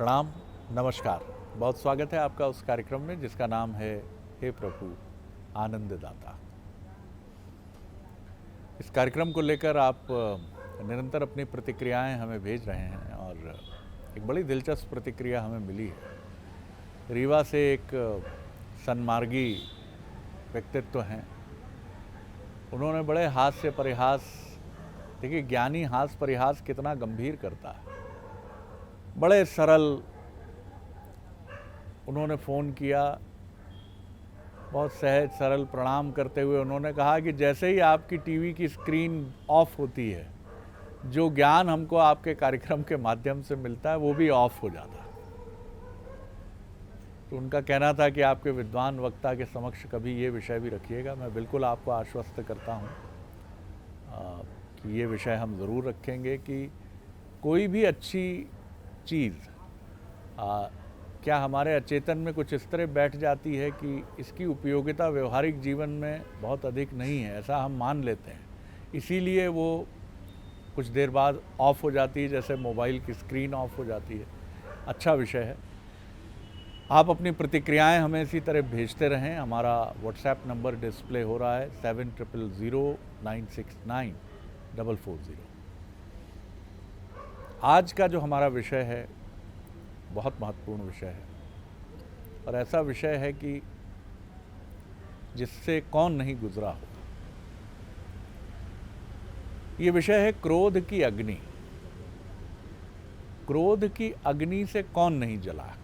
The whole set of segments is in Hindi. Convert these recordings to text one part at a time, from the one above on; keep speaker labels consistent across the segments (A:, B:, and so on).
A: प्रणाम, नमस्कार। बहुत स्वागत है आपका उस कार्यक्रम में जिसका नाम है हे प्रभु आनंददाता। इस कार्यक्रम को लेकर आप निरंतर अपनी प्रतिक्रियाएं हमें भेज रहे हैं और एक बड़ी दिलचस्प प्रतिक्रिया हमें मिली है। रीवा से एक सन्मार्गी व्यक्तित्व हैं। उन्होंने बड़े हास्य परिहास, देखिए ज्ञानी हास्य परिहास कितना गंभीर करता है, बड़े सरल उन्होंने फ़ोन किया, बहुत सहज सरल प्रणाम करते हुए उन्होंने कहा कि जैसे ही आपकी टीवी की स्क्रीन ऑफ होती है, जो ज्ञान हमको आपके कार्यक्रम के माध्यम से मिलता है वो भी ऑफ हो जाता है। तो उनका कहना था कि आपके विद्वान वक्ता के समक्ष कभी ये विषय भी रखिएगा। मैं बिल्कुल आपको आश्वस्त करता हूँ कि ये विषय हम ज़रूर रखेंगे कि कोई भी अच्छी चीज़ क्या हमारे अचेतन में कुछ इस तरह बैठ जाती है कि इसकी उपयोगिता व्यवहारिक जीवन में बहुत अधिक नहीं है, ऐसा हम मान लेते हैं। इसीलिए वो कुछ देर बाद ऑफ हो जाती है, जैसे मोबाइल की स्क्रीन ऑफ हो जाती है। अच्छा विषय है। आप अपनी प्रतिक्रियाएं हमें इसी तरह भेजते रहें। हमारा व्हाट्सएप नंबर डिस्प्ले हो रहा है 7000969440। आज का जो हमारा विषय है बहुत महत्वपूर्ण विषय है और ऐसा विषय है कि जिससे कौन नहीं गुजरा हो। ये विषय है क्रोध की अग्नि। क्रोध की अग्नि से कौन नहीं जला।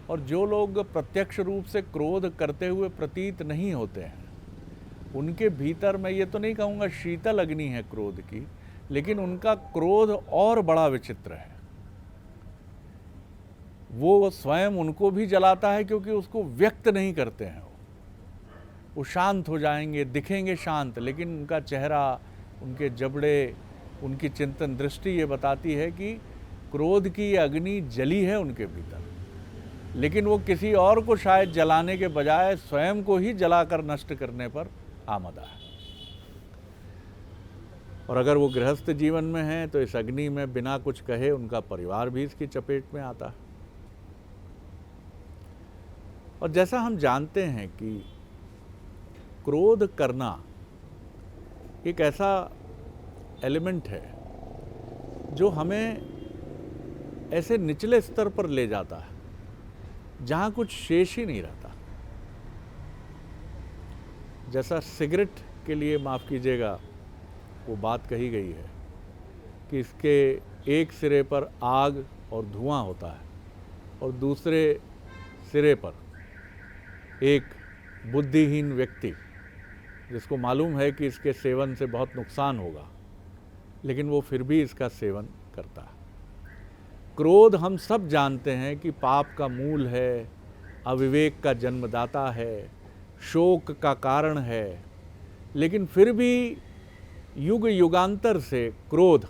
A: और जो लोग प्रत्यक्ष रूप से क्रोध करते हुए प्रतीत नहीं होते हैं, उनके भीतर मैं ये तो नहीं कहूँगा शीतल अग्नि है क्रोध की, लेकिन उनका क्रोध और बड़ा विचित्र है। वो स्वयं उनको भी जलाता है क्योंकि उसको व्यक्त नहीं करते हैं। वो शांत हो जाएंगे, दिखेंगे शांत, लेकिन उनका चेहरा, उनके जबड़े, उनकी चिंतन दृष्टि ये बताती है कि क्रोध की अग्नि जली है उनके भीतर। लेकिन वो किसी और को शायद जलाने के बजाय स्वयं को ही जलाकर नष्ट करने पर आमदा है। और अगर वो गृहस्थ जीवन में हैं तो इस अग्नि में बिना कुछ कहे उनका परिवार भी इसकी चपेट में आता है। और जैसा हम जानते हैं कि क्रोध करना एक ऐसा एलिमेंट है जो हमें ऐसे निचले स्तर पर ले जाता है जहाँ कुछ शेष ही नहीं रहता। जैसा सिगरेट के लिए, माफ़ कीजिएगा, वो बात कही गई है कि इसके एक सिरे पर आग और धुआं होता है और दूसरे सिरे पर एक बुद्धिहीन व्यक्ति जिसको मालूम है कि इसके सेवन से बहुत नुकसान होगा, लेकिन वो फिर भी इसका सेवन करता है। क्रोध हम सब जानते हैं कि पाप का मूल है, अविवेक का जन्मदाता है, शोक का कारण है, लेकिन फिर भी युग युगांतर से क्रोध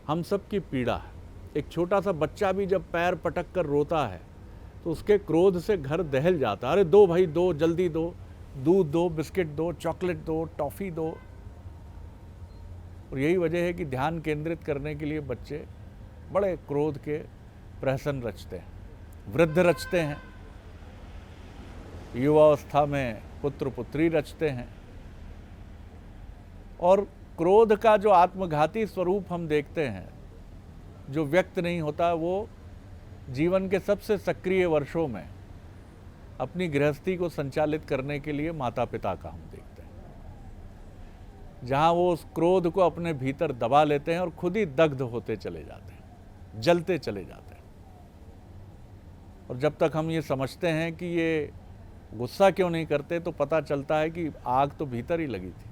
A: हम सब की पीड़ा है। एक छोटा सा बच्चा भी जब पैर पटक कर रोता है तो उसके क्रोध से घर दहल जाता है। अरे दो भाई दो, जल्दी दो, दूध दो, बिस्किट दो, चॉकलेट दो, टॉफ़ी दो। और यही वजह है कि ध्यान केंद्रित करने के लिए बच्चे बड़े क्रोध के प्रहसन रचते हैं, वृद्ध रचते हैं, युवावस्था में पुत्र पुत्री रचते हैं। और क्रोध का जो आत्मघाती स्वरूप हम देखते हैं, जो व्यक्त नहीं होता, वो जीवन के सबसे सक्रिय वर्षों में अपनी गृहस्थी को संचालित करने के लिए माता पिता का हम देखते हैं, जहाँ वो उस क्रोध को अपने भीतर दबा लेते हैं और खुद ही दग्ध होते चले जाते हैं, जलते चले जाते हैं। और जब तक हम ये समझते हैं कि ये गुस्सा क्यों नहीं करते, तो पता चलता है कि आग तो भीतर ही लगी थी।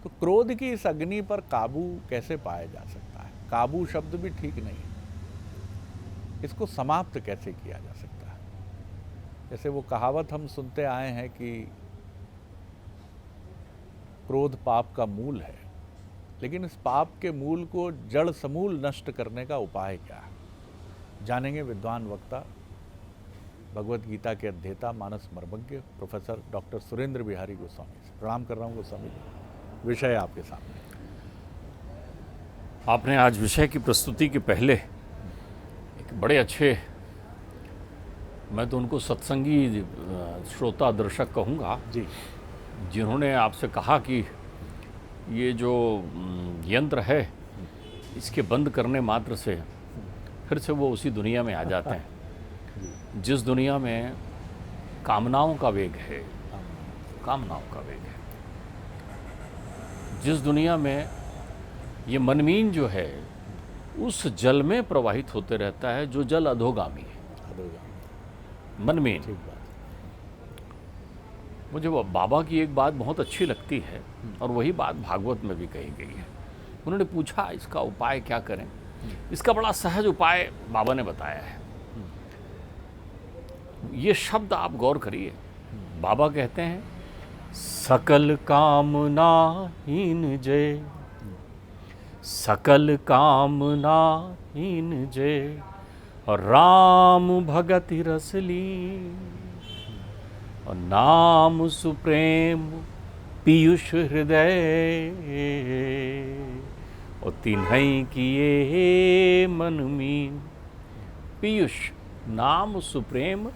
A: तो क्रोध की इस अग्नि पर काबू कैसे पाया जा सकता है? काबू शब्द भी ठीक नहीं है। इसको समाप्त कैसे किया जा सकता है? जैसे वो कहावत हम सुनते आए हैं कि क्रोध पाप का मूल है, लेकिन इस पाप के मूल को जड़ समूल नष्ट करने का उपाय क्या है, जानेंगे विद्वान वक्ता, भगवत गीता के अध्येता, मानस मर्मज्ञ प्रोफेसर डॉक्टर सुरेंद्र बिहारी गोस्वामी से। प्रणाम कर रहा हूँ गोस्वामी जी, विषय आपके सामने।
B: आपने आज विषय की प्रस्तुति के पहले एक बड़े अच्छे, मैं तो उनको सत्संगी श्रोता दर्शक कहूँगा
A: जी।
B: जिन्होंने आपसे कहा कि ये जो यंत्र है इसके बंद करने मात्र से फिर से वो उसी दुनिया में आ जाते हैं जिस दुनिया में कामनाओं का वेग है, कामनाओं का वेग है, जिस दुनिया में ये मनमीन जो है उस जल में प्रवाहित होते रहता है जो जल अधोगामी है, मनमीन।
A: ठीक बात।
B: मुझे वो बाबा की एक बात बहुत अच्छी लगती है और वही बात भागवत में भी कही गई है। उन्होंने पूछा इसका उपाय क्या करें। इसका बड़ा सहज उपाय बाबा ने बताया है। ये शब्द आप गौर करिए। बाबा कहते हैं सकल कामना हीन जय, सकल कामना हीन जय और राम भगति रसली और नाम सुप्रेम पीयूष हृदय और तिन्हई किए मन मीन। पीयूष, नाम सुप्रेम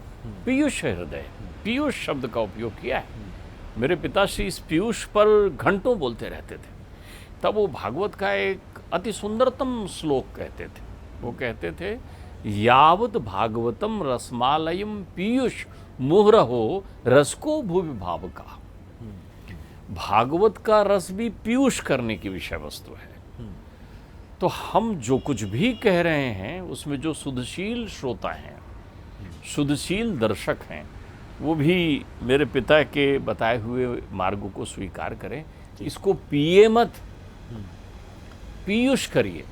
B: पीयूष हृदय, पीयूष शब्द का उपयोग किया है। मेरे पिताश्री इस पीयूष पर घंटों बोलते रहते थे। तब वो भागवत का एक अति सुंदरतम श्लोक कहते थे। वो कहते थे यावत भागवतम रसमालयम पीयूष मुहुरहो रसको भुवि भावका। भागवत का रस भी पीयूष करने की विषय वस्तु है। तो हम जो कुछ भी कह रहे हैं उसमें जो शुद्धशील श्रोता हैं, शुद्धशील दर्शक हैं, वो भी मेरे पिता के बताए हुए मार्गों को स्वीकार करें। इसको पिए मत, पीयूष करिए।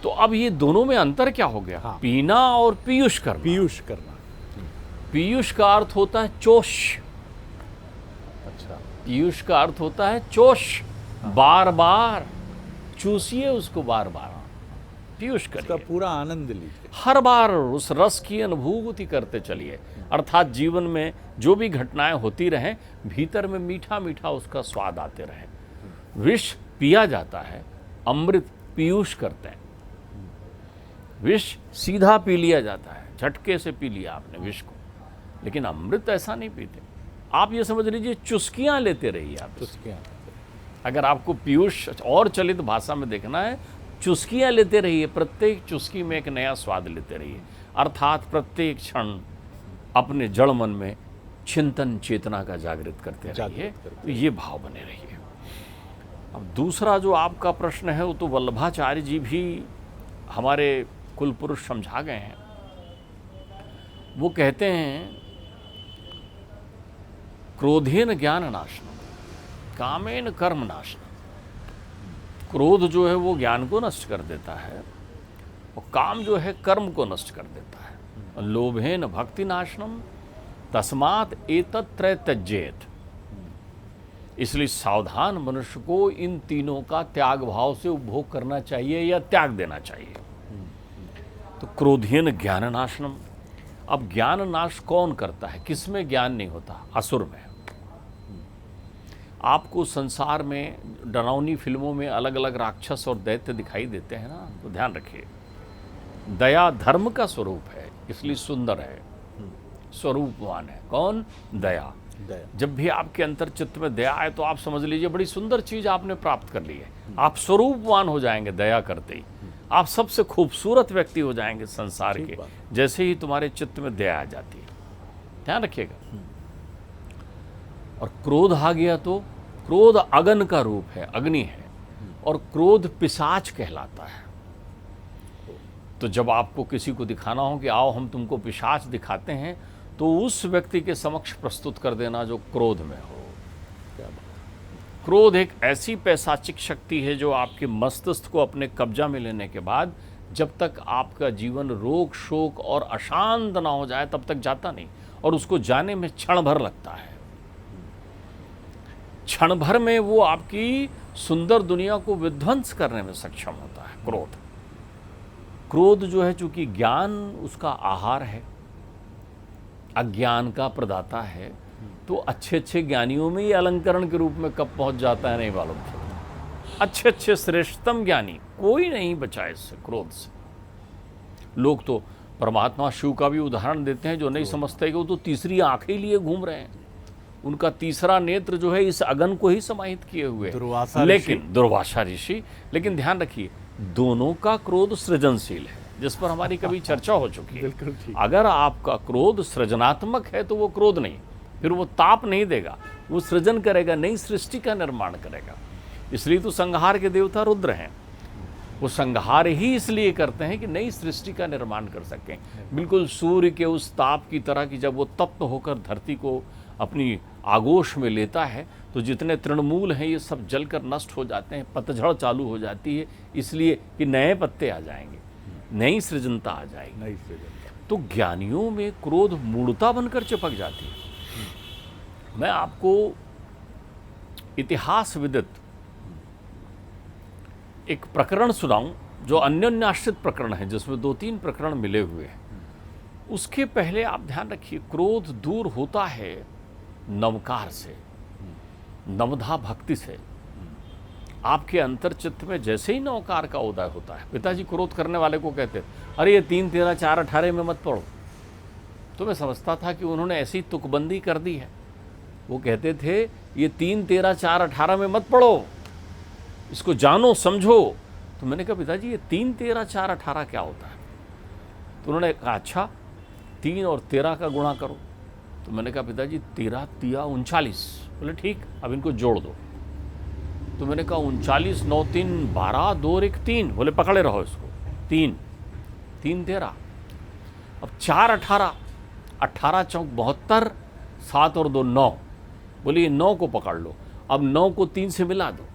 B: तो अब ये दोनों में अंतर क्या हो गया?
A: हाँ।
B: पीना और पीयूष करना।
A: पीयूष करना।
B: पीयूष का अर्थ होता है चोष।
A: अच्छा।
B: पीयूष का अर्थ होता है चोष। बार बार चूसिए उसको, बार बार पीयूष
A: उसका
B: करिए,
A: पूरा आनंद लीजिए।
B: हर बार उस रस की अनुभूति करते चलिए। अर्थात जीवन में जो भी घटनाएं होती रहें, भीतर में मीठा मीठा उसका स्वाद आते रहे। विष पिया जाता है, अमृत पीयूष करते हैं। विष सीधा पी लिया जाता है, झटके से पी लिया आपने विष को, लेकिन अमृत ऐसा नहीं पीते। आप ये समझ लीजिए चुस्कियां लेते रहिए आप।
A: चुस्कियां।
B: अगर आपको पीयूष और चलित भाषा में देखना है, चुस्कियां लेते रहिए। प्रत्येक चुस्की में एक नया स्वाद लेते रहिए। अर्थात प्रत्येक क्षण अपने जड़ मन में चिंतन चेतना का जागृत करते रहिए। तो ये भाव बने रहिए। अब दूसरा जो आपका प्रश्न है वो तो वल्लभाचार्य जी भी हमारे कुल पुरुष समझा गए हैं। वो कहते हैं क्रोधेन ज्ञान नाशनम, कामेन कर्म नाशनम। क्रोध जो है वो ज्ञान को नष्ट कर देता है और काम जो है कर्म को नष्ट कर देता है। लोभेन भक्ति नाशनम तस्मात् एतत्त्रय त्यजेत। इसलिए सावधान मनुष्य को इन तीनों का त्याग भाव से उपभोग करना चाहिए या त्याग देना चाहिए। तो क्रोधेन ज्ञान नाशनम। अब ज्ञान नाश कौन करता है? किसमें ज्ञान नहीं होता? असुर में। आपको संसार में डरावनी फिल्मों में अलग अलग राक्षस और दैत्य दिखाई देते हैं ना, तो ध्यान रखिए, दया धर्म का स्वरूप है, इसलिए सुंदर है, स्वरूपवान है। कौन? दया। जब भी आपके अंतर चित्त में दया आए तो आप समझ लीजिए बड़ी सुंदर चीज आपने प्राप्त कर ली है। आप स्वरूपवान हो जाएंगे दया करते ही। आप सबसे खूबसूरत व्यक्ति हो जाएंगे संसार के, जैसे ही तुम्हारे चित्त में दया आ जाती है। ध्यान रखिएगा। और क्रोध आ गया तो क्रोध अगन का रूप है, अग्नि है, और क्रोध पिशाच कहलाता है। तो जब आपको किसी को दिखाना हो कि आओ हम तुमको पिशाच दिखाते हैं, तो उस व्यक्ति के समक्ष प्रस्तुत कर देना जो क्रोध में हो। क्रोध एक ऐसी पैशाचिक शक्ति है जो आपके मस्तिष्क को अपने कब्जा में लेने के बाद जब तक आपका जीवन रोग शोक और अशांत ना हो जाए तब तक जाता नहीं, और उसको जाने में क्षण भर लगता है। क्षण भर में वो आपकी सुंदर दुनिया को विध्वंस करने में सक्षम होता है। क्रोध, क्रोध जो है चूंकि ज्ञान उसका आहार है, अज्ञान का प्रदाता है, तो अच्छे अच्छे ज्ञानियों में ये अलंकरण के रूप में कब पहुंच जाता है नहीं मालूम चलता। अच्छे अच्छे श्रेष्ठतम ज्ञानी, कोई नहीं बचा इससे, क्रोध से। लोग तो परमात्मा शिव का भी उदाहरण देते हैं, जो नहीं समझते कि वो तो तीसरी आंखें लिए घूम रहे हैं, उनका तीसरा नेत्र जो है इस अगन को ही समाहित किए हुए है। लेकिन दुर्वासा ऋषि, लेकिन ध्यान रखिए दोनों का क्रोध सृजनशील है, जिस पर हमारी कभी चर्चा हो चुकी है। अगर आपका क्रोध सृजनात्मक है तो वो क्रोध नहीं, फिर वो ताप नहीं देगा, वो सृजन करेगा, नई सृष्टि का निर्माण करेगा। इसलिए तो संहार के देवता रुद्र हैं, वो संहार ही इसलिए करते हैं कि नई सृष्टि का निर्माण कर सकें। बिल्कुल सूर्य के उस ताप की तरह कि जब वो तप्त होकर धरती को अपनी आगोश में लेता है तो जितने तृणमूल हैं ये सब जलकर नष्ट हो जाते हैं, पतझड़ चालू हो जाती है, इसलिए कि नए पत्ते आ जाएंगे, नई सृजनता आ जाएगी, नई सृजनता। तो ज्ञानियों में क्रोध मूढ़ता बनकर चिपक जाती है। मैं आपको इतिहास विदित एक प्रकरण सुनाऊं जो अन्योन्याश्रित प्रकरण है, जिसमें 2-3 प्रकरण मिले हुए हैं। उसके पहले आप ध्यान रखिए, क्रोध दूर होता है नवकार से, नवधा भक्ति से। आपके अंतर्चित्त में जैसे ही नवकार का उदय होता है, पिताजी क्रोध करने वाले को कहते अरे ये 3, 13, 4, 18 में मत पढ़ो। तो मैं समझता था कि उन्होंने ऐसी तुकबंदी कर दी है। वो कहते थे ये 3, 13, 4, 18 में मत पढ़ो, इसको जानो समझो। तो मैंने कहा पिताजी ये 3, 13, 4, 18 क्या होता है? तो उन्होंने कहा अच्छा 3 और 13 का गुणा करो। तो मैंने कहा पिताजी 13 तिया 39। बोले ठीक, अब इनको जोड़ दो। तो मैंने कहा 39 9 3 12 2 और 1 3। बोले पकड़े रहो इसको, 3 3 13। अब 4 18, 18 चौक 72, 7 और 2 9। बोले ये 9 को पकड़ लो। अब 9 को 3 से मिला दो,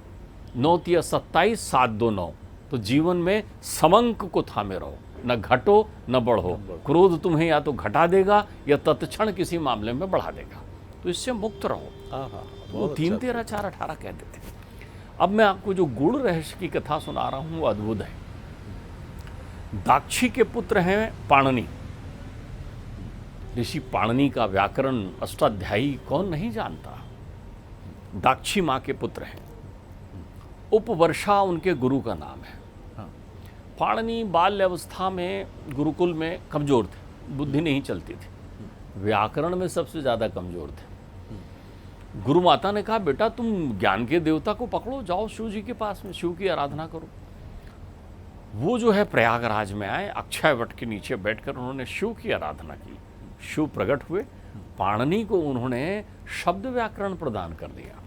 B: 9 तिया 27, 7 2 9। तो जीवन में समंक को थामे रहो, न घटो न बढ़ो। क्रोध तुम्हें या तो घटा देगा या तत्क्षण किसी मामले में बढ़ा देगा, तो इससे मुक्त रहो। तो 3 13 4 18 कहते थे। अब मैं आपको जो गुण रहस्य की कथा सुना रहा हूं वो अद्भुत है। दाक्षी के पुत्र हैं पाणिनि। ऋषि पाणिनि का व्याकरण अष्टाध्यायी कौन नहीं जानता। दाक्षी माँ के पुत्र हैं। उपवर्षा उनके गुरु का नाम है। पाणिनि बाल्यावस्था में गुरुकुल में कमजोर थे, बुद्धि नहीं चलती थी, व्याकरण में सबसे ज़्यादा कमजोर थे। गुरु माता ने कहा बेटा तुम ज्ञान के देवता को पकड़ो, जाओ शिव जी के पास में, शिव की आराधना करो। वो जो है प्रयागराज में आए, अक्षय वट के नीचे बैठकर उन्होंने शिव की आराधना की। शिव प्रकट हुए, पाणिनि को उन्होंने शब्द व्याकरण प्रदान कर दिया।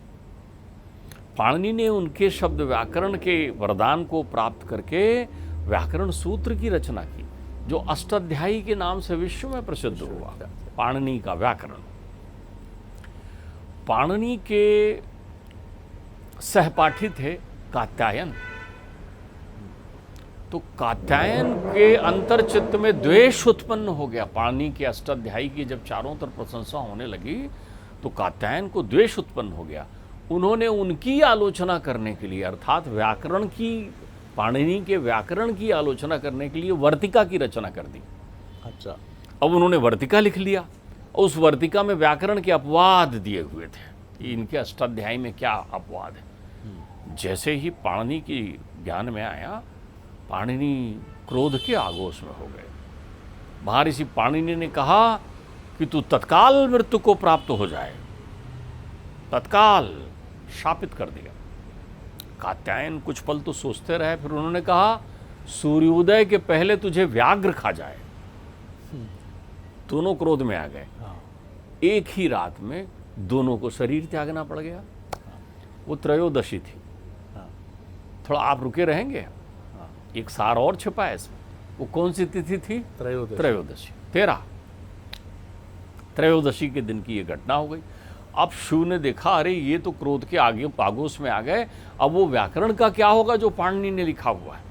B: पाणिनि ने उनके शब्द व्याकरण के वरदान को प्राप्त करके व्याकरण सूत्र की रचना की, जो अष्टाध्यायी के नाम से विश्व में प्रसिद्ध हुआ। पाणिनि का व्याकरण। पाणिनि के सहपाठी थे कात्यायन। तो कात्यायन के अंतर्चित्त में द्वेष उत्पन्न हो गया। पाणिनि के अष्टाध्यायी की जब चारों तरफ प्रशंसा होने लगी तो कात्यायन को द्वेष उत्पन्न हो गया। उन्होंने उनकी आलोचना करने के लिए, अर्थात व्याकरण की, पाणिनि के व्याकरण की आलोचना करने के लिए वर्तिका की रचना कर दी।
A: अच्छा।
B: अब उन्होंने वर्तिका लिख लिया। उस वर्तिका में व्याकरण के अपवाद दिए हुए थे। इनके अष्टाध्यायी में क्या अपवाद है। जैसे ही पाणिनि की ज्ञान में आया, पाणिनि क्रोध के आगोश में हो गए। महर्षि पाणिनि ने कहा कि तू तत्काल मृत्यु को प्राप्त हो जाए, तत्काल शापित कर दिया। कात्यायन कुछ पल तो सोचते रहे, फिर उन्होंने कहा सूर्योदय के पहले तुझे व्याघ्र खा जाए। दोनों क्रोध में आ गए। एक ही रात में दोनों को शरीर त्यागना पड़ गया। वो त्रयोदशी थी। थोड़ा आप रुके रहेंगे, एक सार और छिपा है इसमें। वो कौन सी तिथि थी? त्रयोदशी। 13 त्रयोदशी के दिन की ये घटना हो गई। अब शिव ने देखा अरे ये तो क्रोध के आगे आगोश में आ गए, अब वो व्याकरण का क्या होगा जो पाणिनि ने लिखा हुआ है।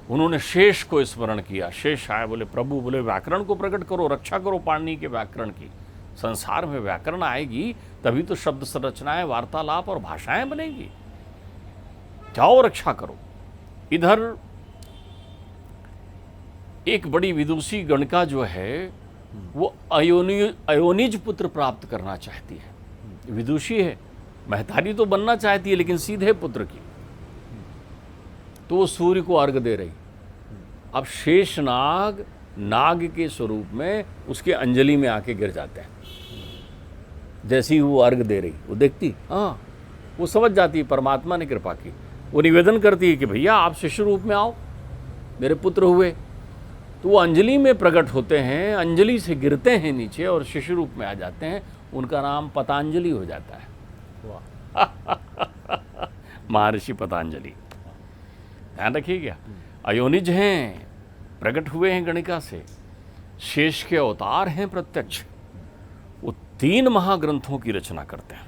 B: उन्होंने शेष को स्मरण किया। शेष आए, बोले प्रभु, बोले व्याकरण को प्रकट करो, रक्षा करो पाणिनि के व्याकरण की। संसार में व्याकरण आएगी तभी तो शब्द संरचनाएं, वार्तालाप और भाषाएं बनेगी। जाओ रक्षा करो। इधर एक बड़ी विदुषी गणिका जो है वो अयोनिज पुत्र प्राप्त करना चाहती है। विदुषी है, महतारी तो बनना चाहती है लेकिन सीधे पुत्र की। तो वो सूर्य को अर्घ दे रही। अब शेषनाग नाग के स्वरूप में उसके अंजलि में आके गिर जाते हैं। जैसे ही वो अर्घ दे रही, वो देखती, हाँ, वो समझ जाती है परमात्मा ने कृपा की। वो निवेदन करती है कि भैया आप शिष्य रूप में आओ, मेरे पुत्र हुए। तो वो अंजलि में प्रकट होते हैं, अंजलि से गिरते हैं नीचे और शिष्य रूप में आ जाते हैं। उनका नाम पतंजलि हो जाता है। महर्षि पतंजलि, ध्यान रखिएगा। अयोनिज हैं, प्रकट हुए हैं गणिका से, शेष के अवतार हैं प्रत्यक्ष। वो 3 महाग्रंथों की रचना करते हैं।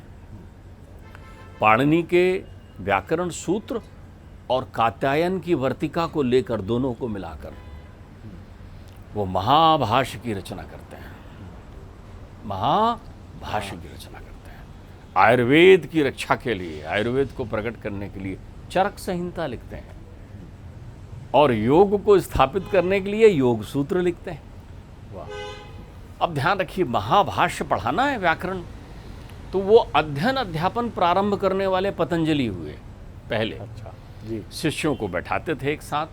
B: पाणिनि के व्याकरण सूत्र और कात्यायन की वर्तिका को लेकर, दोनों को मिलाकर वो महाभाष्य की रचना करते हैं। महाभाष्य की रचना करते हैं। आयुर्वेद की रक्षा के लिए, आयुर्वेद को प्रकट करने के लिए चरक संहिता लिखते हैं। और योग को स्थापित करने के लिए योग सूत्र लिखते हैं। वाह। अब ध्यान रखिए, महाभाष्य पढ़ाना है व्याकरण, तो वो अध्ययन अध्यापन प्रारंभ करने वाले पतंजलि हुए पहले।
A: अच्छा जी।
B: शिष्यों को बैठाते थे एक साथ,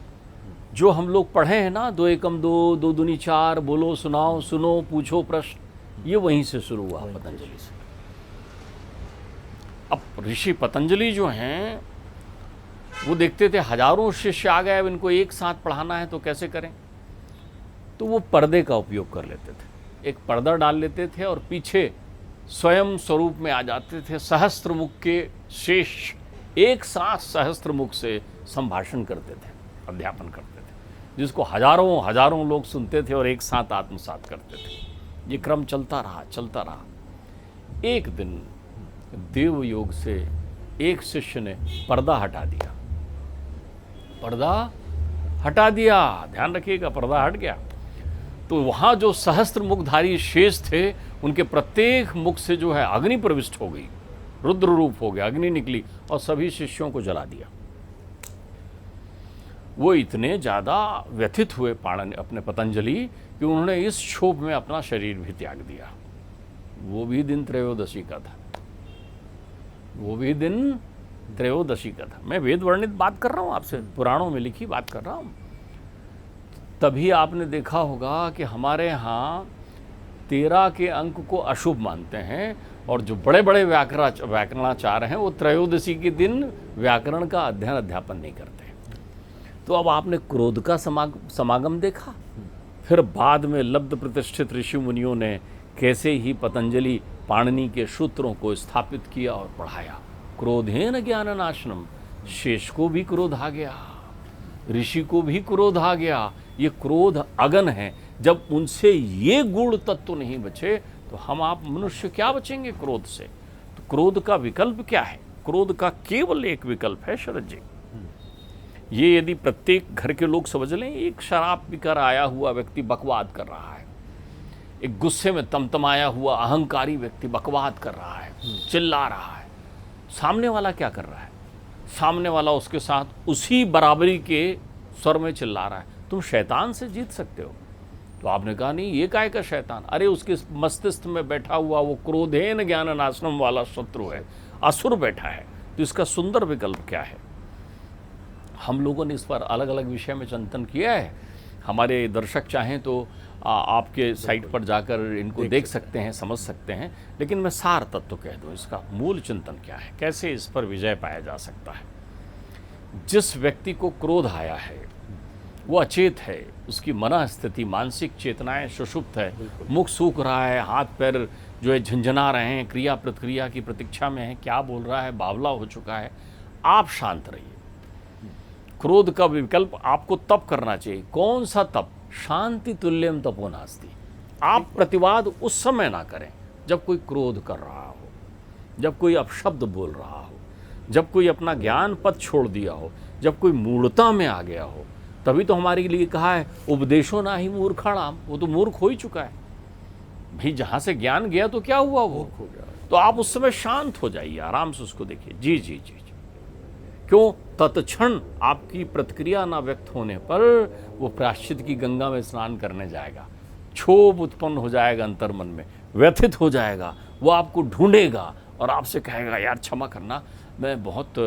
B: जो हम लोग पढ़े हैं ना, 2 एकम 2, 2 दूनी 4, बोलो सुनाओ, सुनो पूछो प्रश्न, ये वहीं से शुरू हुआ पतंजलि से। अब ऋषि पतंजलि जो हैं वो देखते थे हजारों शिष्य आ गए, अब इनको एक साथ पढ़ाना है तो कैसे करें। तो वो पर्दे का उपयोग कर लेते थे, एक पर्दा डाल लेते थे और पीछे स्वयं स्वरूप में आ जाते थे। सहस्त्र मुख के शेष एक साथ सहस्त्र मुख से संभाषण करते थे, अध्यापन करते थे, जिसको हजारों हजारों लोग सुनते थे और एक साथ आत्मसात करते थे। ये क्रम चलता रहा। एक दिन देव योग से एक शिष्य ने पर्दा हटा दिया। ध्यान रखिएगा, पर्दा हट गया तो वहाँ जो सहस्त्र मुखधारी शेष थे, उनके प्रत्येक मुख से जो है अग्नि प्रविष्ट हो गई, रुद्र रूप हो गया, अग्नि निकली और सभी शिष्यों को जला दिया। वो इतने ज़्यादा व्यथित हुए अपने पतंजलि कि उन्होंने इस क्षोभ में अपना शरीर भी त्याग दिया। वो भी दिन त्रयोदशी का था। मैं वेद वर्णित बात कर रहा हूँ आपसे, पुराणों में लिखी बात कर रहा हूँ। तभी आपने देखा होगा कि हमारे यहाँ 13 के अंक को अशुभ मानते हैं और जो बड़े बड़े व्याकरणाचार्य हैं वो त्रयोदशी के दिन व्याकरण का अध्ययन अध्यापन नहीं करते। तो अब आपने क्रोध का समागम देखा। फिर बाद में लब्ध प्रतिष्ठित ऋषि मुनियों ने कैसे ही पतंजलि पाणिनि के सूत्रों को स्थापित किया और पढ़ाया। क्रोधेन ज्ञान नाशनम, शेष को भी क्रोध आ गया, ऋषि को भी क्रोध आ गया। ये क्रोध अगन है। जब उनसे ये गुण तत्व नहीं बचे तो हम आप मनुष्य क्या बचेंगे क्रोध से। तो क्रोध का विकल्प क्या है? क्रोध का केवल एक विकल्प है शरद जी। ये यदि प्रत्येक घर के लोग समझ लें, एक शराब पीकर आया हुआ व्यक्ति बकवाद कर रहा है, एक गुस्से में तमतमाया हुआ अहंकारी व्यक्ति बकवाद कर रहा है, चिल्ला रहा है, सामने वाला क्या कर रहा है? सामने वाला उसके साथ उसी बराबरी के स्वर में चिल्ला रहा है, तुम शैतान से जीत सकते हो। तो आपने कहा नहीं, ये काय का शैतान? अरे उसके मस्तिष्क में बैठा हुआ वो क्रोधेन ज्ञान नाशनम वाला शत्रु है, असुर बैठा है। तो इसका सुंदर विकल्प क्या है? हम लोगों ने इस पर अलग अलग विषय में चिंतन किया है। हमारे दर्शक चाहें तो आपके साइट पर जाकर इनको देख सकते हैं, समझ सकते हैं। लेकिन मैं सार तत्व कह दूं, इसका मूल चिंतन क्या है, कैसे इस पर विजय पाया जा सकता है। जिस व्यक्ति को क्रोध आया है वो अचेत है, उसकी मन स्थिति, मानसिक चेतनाएं सुषुप्त है, मुख सूख रहा है, हाथ पैर जो है झंझना रहे हैं, क्रिया प्रतिक्रिया की प्रतीक्षा में है, क्या बोल रहा है, बावला हो चुका है। आप शांत रहिए। क्रोध का विकल्प आपको तप करना चाहिए। कौन सा तप? शांति तुल्यम तपो नास्ति। आप प्रतिवाद उस समय ना करें जब कोई क्रोध कर रहा हो, जब कोई अपशब्द बोल रहा हो, जब कोई अपना ज्ञान पथ छोड़ दिया हो, जब कोई मूढ़ता में आ गया हो। तभी तो हमारे लिए कहा है उपदेशो ना ही मूर्खाणाम, वो तो मूर्ख हो ही चुका है भाई। जहाँ से ज्ञान गया तो क्या हुआ, वो हो गया। तो आप उस समय शांत हो जाइए, आराम से उसको देखिए। जी जी जी जी। क्यों? तत्क्षण आपकी प्रतिक्रिया ना व्यक्त होने पर वो प्रायश्चित की गंगा में स्नान करने जाएगा, क्षोभ उत्पन्न हो जाएगा अंतर मन में, व्यथित हो जाएगा, वो आपको ढूंढेगा और आपसे कहेगा यार क्षमा करना, मैं बहुत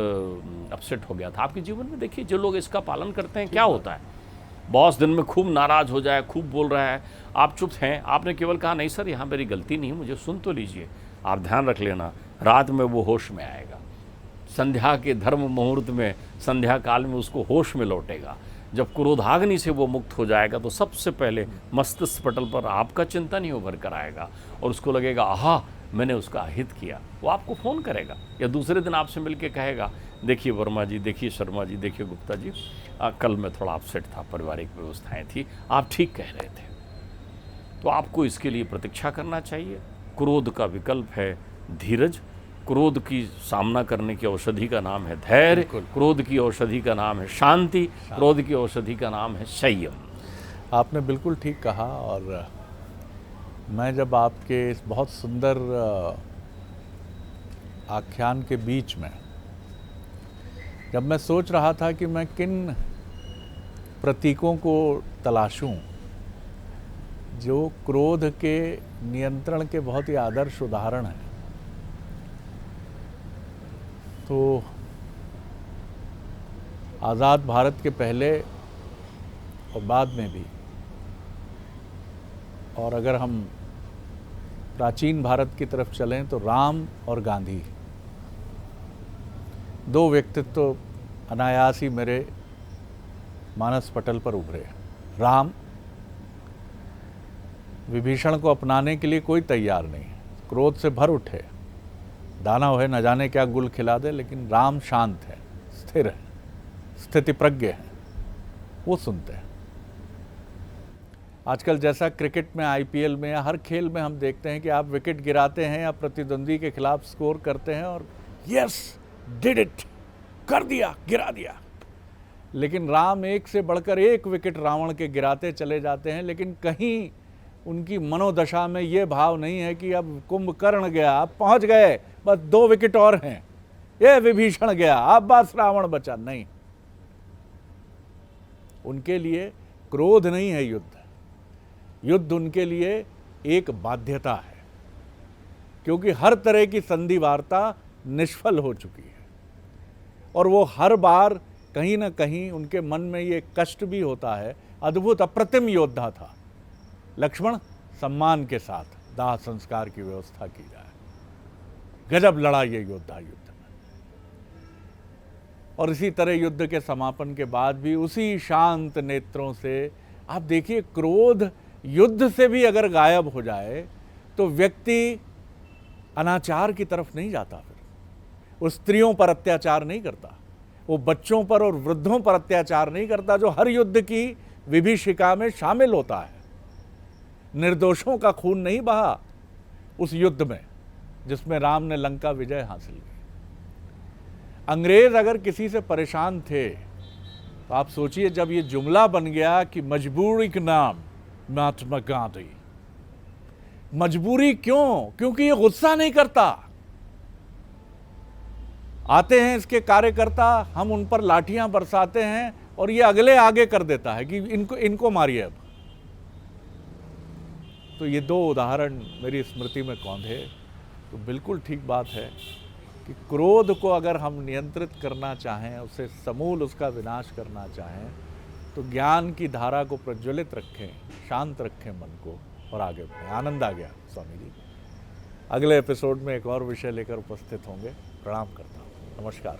B: अपसेट हो गया था। आपके जीवन में देखिए जो लोग इसका पालन करते हैं क्या होता है, बॉस दिन में खूब नाराज़ हो जाए, खूब बोल रहा है, आप चुप हैं, आपने केवल कहा नहीं सर यहाँ मेरी गलती नहीं, मुझे सुन तो लीजिए, आप ध्यान रख लेना, रात में वो होश में आएगा, संध्या के धर्म मुहूर्त में, संध्या काल में उसको होश में लौटेगा। जब क्रोधाग्नि से वो मुक्त हो जाएगा तो सबसे पहले मस्तिष्क पटल पर आपका चिंतन ही उभर कर आएगा और उसको लगेगा आहा मैंने उसका अहित किया। वो आपको फ़ोन करेगा या दूसरे दिन आपसे मिल के कहेगा देखिए वर्मा जी, देखिए शर्मा जी, देखिए गुप्ता जी, कल मैं थोड़ा अपसेट था, पारिवारिक व्यवस्थाएं थी, आप ठीक कह रहे थे। तो आपको इसके लिए प्रतीक्षा करना चाहिए। क्रोध का विकल्प है धीरज, क्रोध की सामना करने की औषधि का नाम है धैर्य, क्रोध की औषधि का नाम है शांति, क्रोध की औषधि का नाम है संयम।
A: आपने बिल्कुल ठीक कहा। और मैं जब आपके इस बहुत सुंदर आख्यान के बीच में जब मैं सोच रहा था कि मैं किन प्रतीकों को तलाशूं जो क्रोध के नियंत्रण के बहुत ही आदर्श उदाहरण हैं, तो आज़ाद भारत के पहले और बाद में भी, और अगर हम प्राचीन भारत की तरफ चलें तो राम और गांधी, दो व्यक्तित्व अनायास ही मेरे मानस पटल पर उभरे। राम विभीषण को अपनाने के लिए कोई तैयार नहीं, क्रोध से भर उठे, दाना है न जाने क्या गुल खिला दे, लेकिन राम शांत है, स्थिर है, स्थिति प्रज्ञ है, वो सुनते हैं। आजकल जैसा क्रिकेट में, आईपीएल में या हर खेल में हम देखते हैं कि आप विकेट गिराते हैं या प्रतिद्वंदी के खिलाफ स्कोर करते हैं और यस डिड इट, कर दिया, गिरा दिया, लेकिन राम एक से बढ़कर एक विकेट रावण के गिराते चले जाते हैं, लेकिन कहीं उनकी मनोदशा में ये भाव नहीं है कि अब कुंभकर्ण गया, अब पहुंच गए, बस 2 विकेट और हैं, ये विभीषण गया, अब बस रावण बचा। नहीं, उनके लिए क्रोध नहीं है युद्ध, युद्ध उनके लिए एक बाध्यता है, क्योंकि हर तरह की संधि वार्ता निष्फल हो चुकी है और वो हर बार कहीं ना कहीं उनके मन में ये कष्ट भी होता है। अद्भुत अप्रतिम योद्धा था लक्ष्मण, सम्मान के साथ दाह संस्कार की व्यवस्था की जाए, गजब लड़ा ये योद्धा युद्ध में। और इसी तरह युद्ध के समापन के बाद भी उसी शांत नेत्रों से आप देखिए, क्रोध युद्ध से भी अगर गायब हो जाए तो व्यक्ति अनाचार की तरफ नहीं जाता, फिर वो स्त्रियों पर अत्याचार नहीं करता, वो बच्चों पर और वृद्धों पर अत्याचार नहीं करता, जो हर युद्ध की विभीषिका में शामिल होता है। निर्दोषों का खून नहीं बहा उस युद्ध में जिसमें राम ने लंका विजय हासिल की। अंग्रेज अगर किसी से परेशान थे तो आप सोचिए, जब ये जुमला बन गया कि मजबूरी के नाम महात्मा गांधी, मजबूरी क्यों? क्योंकि ये गुस्सा नहीं करता। आते हैं इसके कार्यकर्ता, हम उन पर लाठियां बरसाते हैं और ये अगले आगे कर देता है कि इनको मारिए अब। तो ये 2 उदाहरण मेरी स्मृति में कौंधे। तो बिल्कुल ठीक बात है कि क्रोध को अगर हम नियंत्रित करना चाहें, उसे समूल उसका विनाश करना चाहें, तो ज्ञान की धारा को प्रज्वलित रखें, शांत रखें मन को और आगे बढ़ें। आनंद आ गया स्वामी जी। अगले एपिसोड में एक और विषय लेकर उपस्थित होंगे। प्रणाम करता हूँ। नमस्कार।